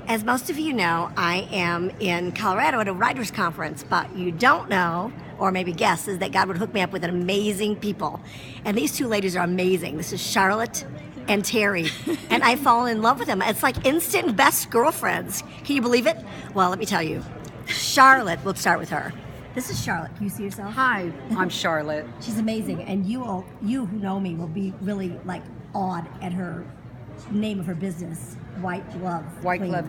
As most of you know, I am in Colorado at a writers' conference, but you don't know, or maybe guess, is that God would hook me up with amazing people. And these two ladies are amazing. This is Charlotte and Terry, and I've fallen in love with them. It's like instant best girlfriends. Can you believe it? Well, let me tell you. Charlotte, we'll start with her. This is Charlotte. Can you see yourself? Hi, I'm Charlotte. She's amazing, and you who know me will be really like awed at her name of her business, White Glove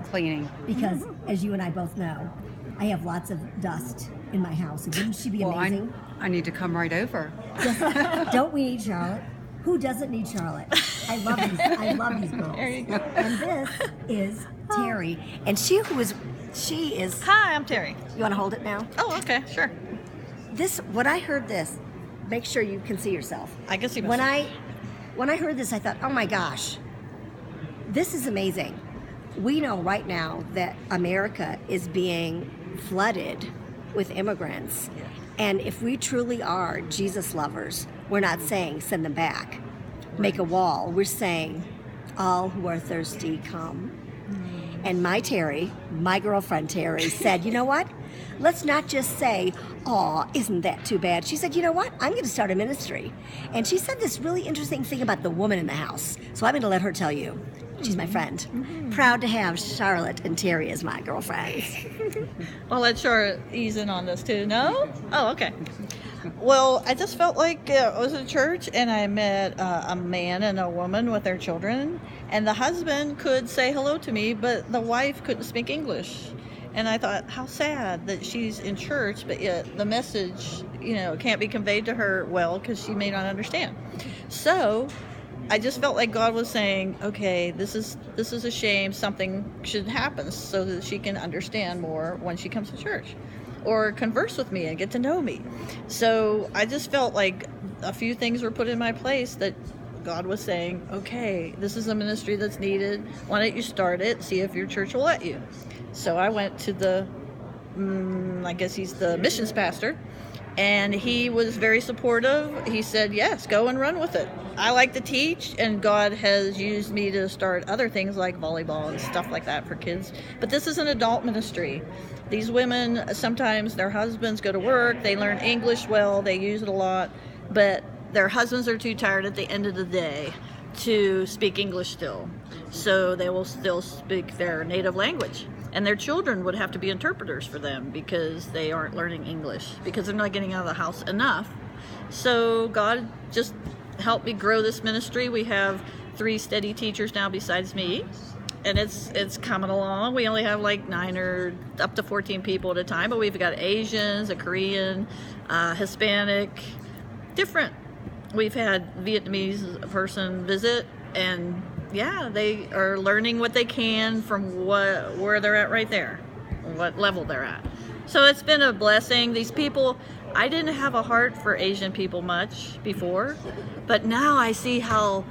Cleaning. Because, as you and I both know, I have lots of dust in my house. And wouldn't she be amazing? I need to come right over. Don't we need Charlotte? Who doesn't need Charlotte? I love these girls. There you go. And this is Terry, and she is. Hi, I'm Terry. You want to hold it now? Oh, okay, sure. When I heard this, make sure you can see yourself. I can see When myself. I heard this, I thought, oh my gosh, this is amazing. We know right now that America is being flooded with immigrants. Yeah. And if we truly are Jesus lovers, we're not saying send them back, make a wall. We're saying all who are thirsty, come. And my girlfriend Terry, said, you know what? Let's not just say, aw, isn't that too bad? She said, you know what? I'm going to start a ministry. And she said this really interesting thing about the woman in the house. So I'm going to let her tell you. She's my friend. Mm-hmm. Proud to have Charlotte and Terry as my girlfriends. I'll let Charlotte ease in on this too. No? Oh, okay. Well, I just felt like I was at church and I met a man and a woman with their children, and the husband could say hello to me, but the wife couldn't speak English. And I thought, how sad that she's in church, but yet the message, can't be conveyed to her well because she may not understand. So I just felt like God was saying, okay, this is a shame. Something should happen so that she can understand more when she comes to church or converse with me and get to know me. So I just felt like a few things were put in my place that God was saying, okay, this is a ministry that's needed. Why don't you start it? See if your church will let you. So I went to I guess he's the missions pastor, and he was very supportive. He said, yes, go and run with it. I like to teach, and God has used me to start other things like volleyball and stuff like that for kids. But this is an adult ministry. These women, sometimes their husbands go to work, they learn English well, they use it a lot, but their husbands are too tired at the end of the day to speak English still. So they will still speak their native language. And their children would have to be interpreters for them because they aren't learning English, because they're not getting out of the house enough. So God just helped me grow this ministry. We have 3 steady teachers now besides me, and it's coming along. We only have like 9 or up to 14 people at a time, but we've got Asians, a Korean, Hispanic, different. We've had Vietnamese person visit, and yeah, they are learning what they can from where they're at right there, what level they're at. So it's been a blessing. These people, I didn't have a heart for Asian people much before, but now I see how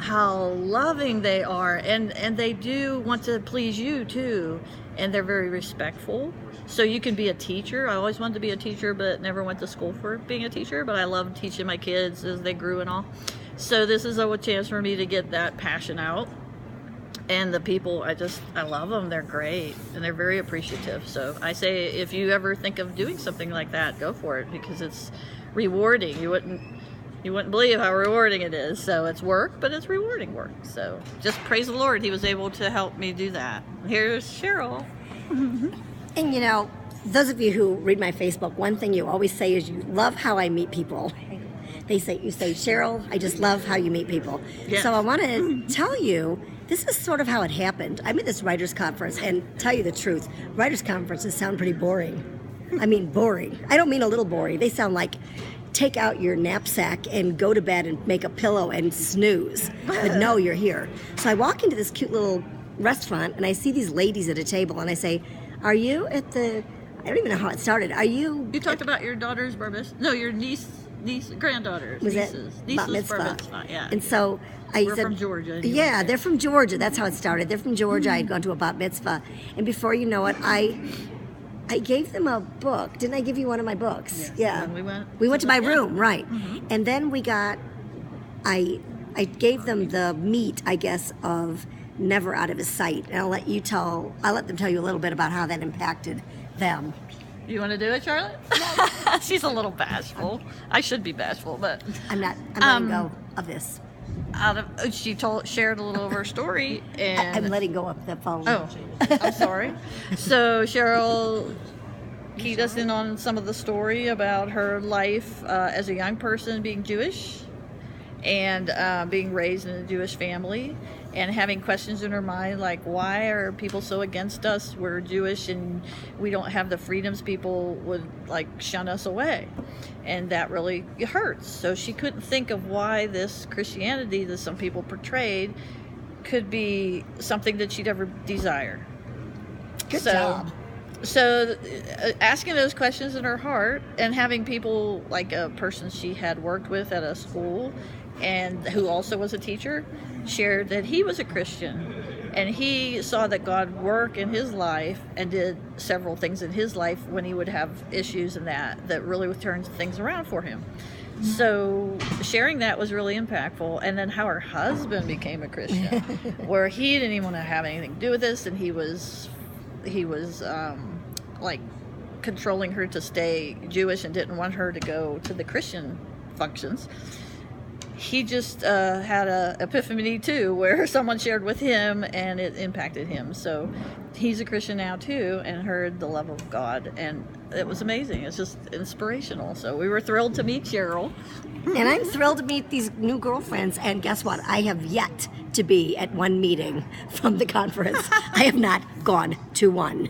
loving they are, and they do want to please you too, and they're very respectful. So you can be a teacher. I always wanted to be a teacher, but never went to school for being a teacher, but I love teaching my kids as they grew and all. So this is a chance for me to get that passion out. And the people, I love them. They're great, and they're very appreciative. So I say, if you ever think of doing something like that, go for it, because it's rewarding. You wouldn't believe how rewarding it is. So it's work, but it's rewarding work. So just praise the Lord, He was able to help me do that. Here's Cheryl. And those of you who read my Facebook, one thing you always say is you love how I meet people. You say, Cheryl, I just love how you meet people. Yes. So I want to tell you, this is sort of how it happened. I'm at this writers' conference, and tell you the truth, writers' conferences sound pretty boring. I mean, boring. I don't mean a little boring. They sound like take out your knapsack and go to bed and make a pillow and snooze. But no, you're here. So I walk into this cute little restaurant, and I see these ladies at a table, and I say, are you at the... I don't even know how it started. Are you... You talked about your daughter's bar mitzvah. No, your granddaughter. Was nieces. it Nieces bat mitzvah? bar mitzvah, yeah. And so I We're said... from Georgia. Yeah, they're from Georgia. That's how it started. They're from Georgia. I had gone to a bat mitzvah. And before you know it, I gave them a book. Didn't I give you one of my books? Yes. Yeah. And we went to my room, right. Mm-hmm. And then we got... I gave them the meat, I guess, of never out of his sight. And I'll let them tell you a little bit about how that impacted them. You want to do it, Charlotte? She's a little bashful. I should be bashful, but I'm letting go of this. shared a little of her story, and I'm letting go of the phone. Oh, I'm sorry. So Cheryl keyed us in on some of the story about her life as a young person being Jewish and being raised in a Jewish family and having questions in her mind like, why are people so against us? We're Jewish and we don't have the freedoms. People would like shun us away. And that really hurts. So she couldn't think of why this Christianity that some people portrayed could be something that she'd ever desire. Good job. So asking those questions in her heart and having people like a person she had worked with at a school and who also was a teacher shared that he was a Christian and he saw that God work in his life and did several things in his life when he would have issues and that really would turn things around for him. So sharing that was really impactful. And then how her husband became a Christian where he didn't even want to have anything to do with this, and he was like controlling her to stay Jewish and didn't want her to go to the Christian functions. He just had a epiphany too, where someone shared with him and it impacted him. So he's a Christian now too, and heard the love of God, and it was amazing. It's just inspirational. So we were thrilled to meet Cheryl. And I'm thrilled to meet these new girlfriends. And guess what? I have yet to be at one meeting from the conference. I have not gone to one.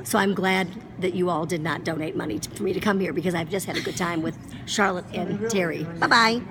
So I'm glad that you all did not donate money for me to come here, because I've just had a good time with Charlotte and Terry. Bye-bye.